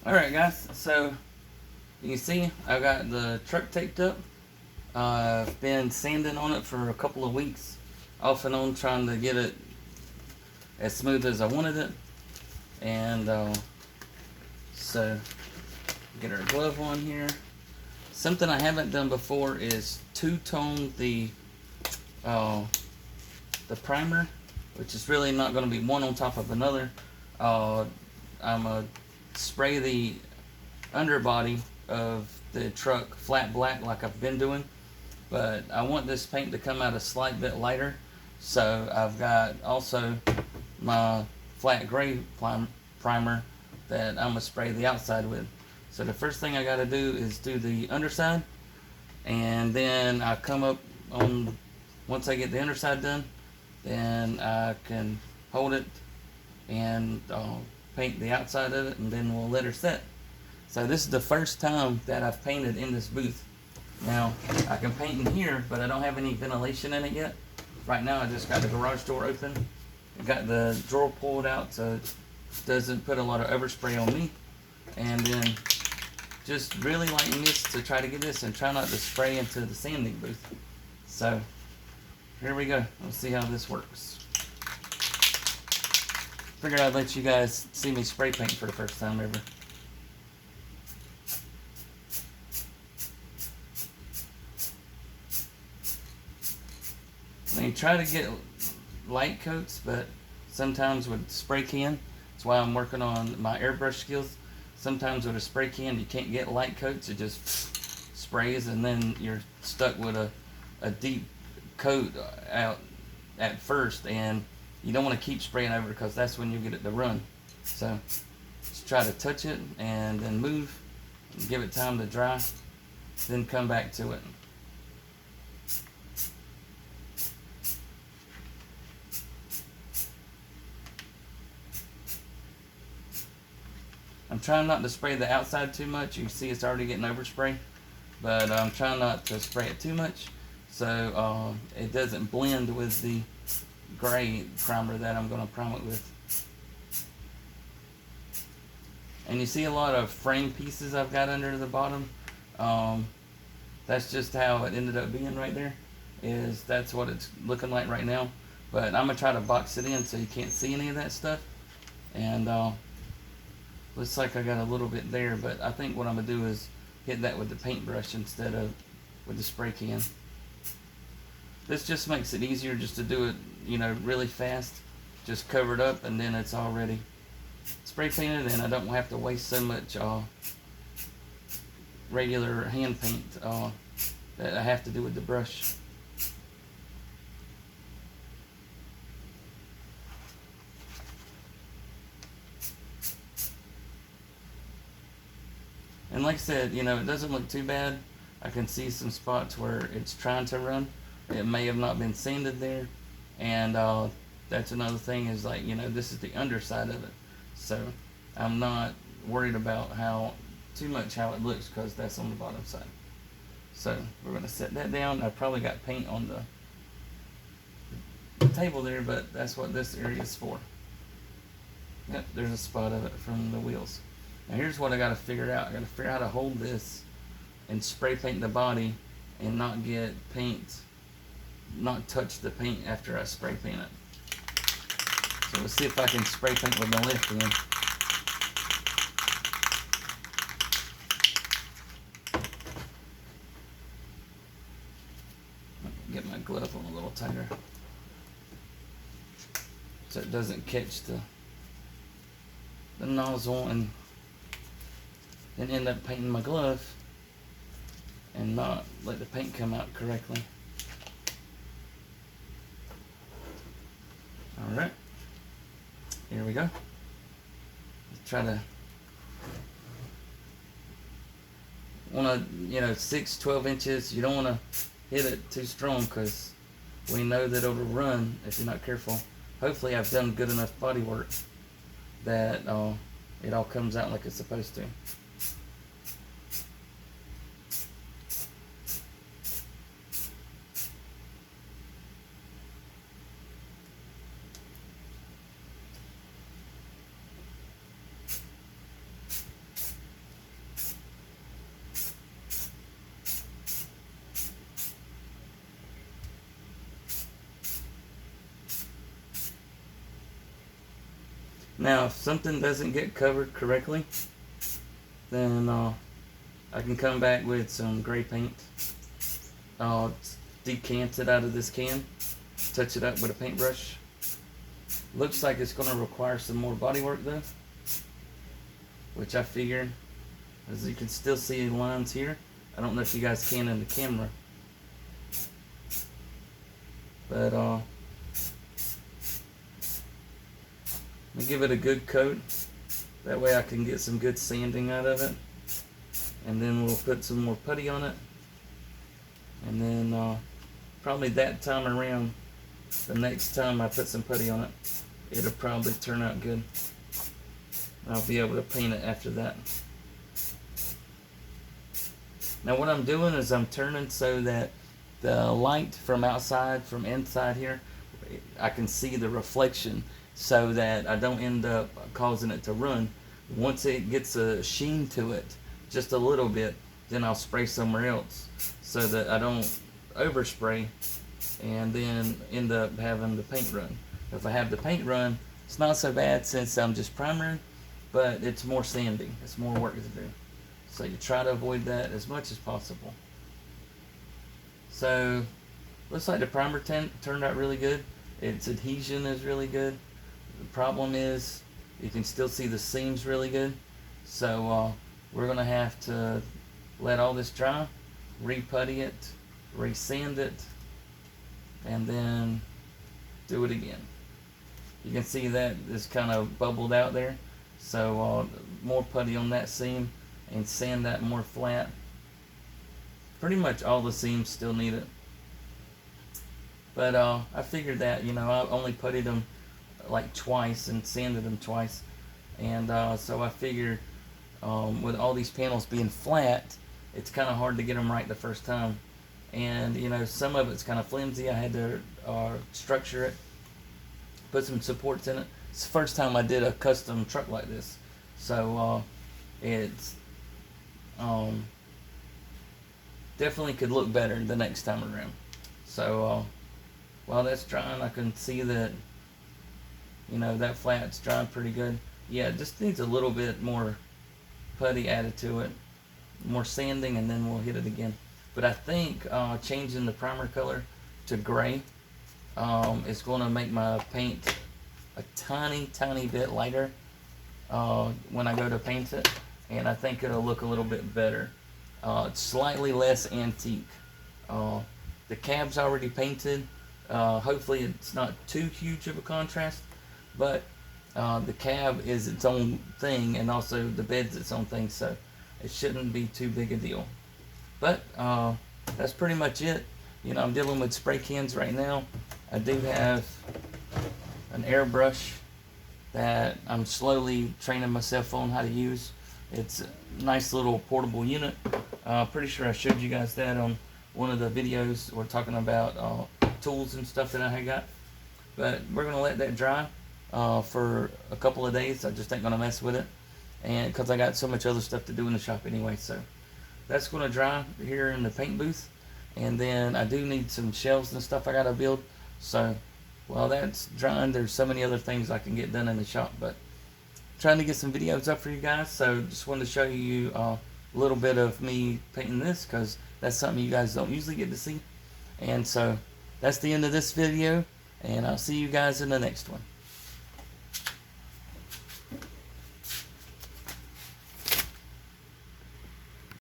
Alright guys, so you can see I got the truck taped up. I've been sanding on it for a couple of weeks, off and on, trying to get it as smooth as I wanted it. And so get our glove on here. Something I haven't done before is two-tone the primer, which is really not going to be one on top of another. I'm going to spray the underbody of the truck flat black like I've been doing, but I want this paint to come out a slight bit lighter, so I've got also my flat gray primer that I'm going to spray the outside with. So the first thing I got to do is do the underside, and then I come up on, once I get the underside done, then I can hold it and paint the outside of it, and then we'll let her set. So this is the first time that I've painted in this booth. Now, I can paint in here, but I don't have any ventilation in it yet. Right now I just got the garage door open. I got the drawer pulled out so it doesn't put a lot of overspray on me. And then just really lighten this to try to get this, and try not to spray into the sanding booth. So here we go. Let's see how this works. Figured I'd let you guys see me spray paint for the first time ever. I mean, try to get light coats, but sometimes with spray can, that's why I'm working on my airbrush skills. Sometimes with a spray can you can't get light coats, it just sprays, and then you're stuck with a deep coat out at first, and you don't want to keep spraying over because that's when you get it to run. So just try to touch it and then move, and give it time to dry, then come back to it. I'm trying not to spray the outside too much. You can see it's already getting overspray, but I'm trying not to spray it too much so it doesn't blend with the gray primer that I'm going to prime it with. And you see a lot of frame pieces I've got under the bottom. That's just how it ended up being right there. That's what it's looking like right now. But I'm going to try to box it in so you can't see any of that stuff. And looks like I got a little bit there, but I think what I'm going to do is hit that with the paintbrush instead of with the spray can. This just makes it easier just to do it, you know, really fast. Just cover it up and then it's already spray painted, and I don't have to waste so much regular hand paint that I have to do with the brush. And like I said, you know, it doesn't look too bad. I can see some spots where it's trying to run. It may have not been sanded there. And that's another thing is, like, you know, this is the underside of it. So I'm not worried about too much how it looks, because that's on the bottom side. So we're going to set that down. I probably got paint on the table there, but that's what this area is for. Yep, there's a spot of it from the wheels. Now here's what I got to figure out. I got to figure out how to hold this and spray paint the body and not get paint, not touch the paint after I spray paint it. So let's see if I can spray paint with the left hand. Get my glove on a little tighter so it doesn't catch the nozzle and then end up painting my glove and not let the paint come out correctly. Alright, here we go. Let's try to, want to, you know, 12 inches. You don't want to hit it too strong because we know that it'll run if you're not careful. Hopefully I've done good enough body work that it all comes out like it's supposed to. Now, if something doesn't get covered correctly, then I can come back with some gray paint. Decant it out of this can, touch it up with a paintbrush. Looks like it's going to require some more body work though, which I figured, as you can still see lines here. I don't know if you guys can in the camera, but let me give it a good coat. That way I can get some good sanding out of it, and then we'll put some more putty on it, and then probably that time around, the next time I put some putty on it, it'll probably turn out good. I'll be able to paint it after that. Now what I'm doing is I'm turning so that the light from outside, from inside here, I can see the reflection, so that I don't end up causing it to run. Once it gets a sheen to it, just a little bit, then I'll spray somewhere else, so that I don't overspray and then end up having the paint run. If I have the paint run, it's not so bad since I'm just primering, but it's more sanding. It's more work to do. So you try to avoid that as much as possible. So, looks like the primer turned out really good. Its adhesion is really good. The problem is, you can still see the seams really good. So, we're going to have to let all this dry, re-putty it, re-sand it, and then do it again. You can see that it's kind of bubbled out there. So, more putty on that seam and sand that more flat. Pretty much all the seams still need it. But I figured that, you know, I only puttied them like twice and sanded them twice. And so I figured with all these panels being flat, it's kind of hard to get them right the first time. And, you know, some of it's kind of flimsy. I had to structure it, put some supports in it. It's the first time I did a custom truck like this. So it's definitely could look better the next time around. So while that's drying, I can see that, you know, that flat's drying pretty good. Yeah, it just needs a little bit more putty added to it, more sanding, and then we'll hit it again. But I think changing the primer color to gray is going to make my paint a tiny bit lighter when I go to paint it, and I think it'll look a little bit better. It's slightly less antique. The cab's already painted. Hopefully it's not too huge of a contrast, but the cab is its own thing, and also the bed's its own thing, so it shouldn't be too big a deal. But that's pretty much it. You know, I'm dealing with spray cans right now. I do have an airbrush that I'm slowly training myself on how to use. It's a nice little portable unit. Pretty sure I showed you guys that on one of the videos. We're talking about tools and stuff that I had got. But we're going to let that dry for a couple of days. I just ain't going to mess with it, and because I got so much other stuff to do in the shop anyway. So that's going to dry here in the paint booth. And then I do need some shelves and stuff I got to build. So while that's drying, there's so many other things I can get done in the shop. But trying to get some videos up for you guys. So just wanted to show you a little bit of me painting this, because that's something you guys don't usually get to see. And so that's the end of this video, and I'll see you guys in the next one.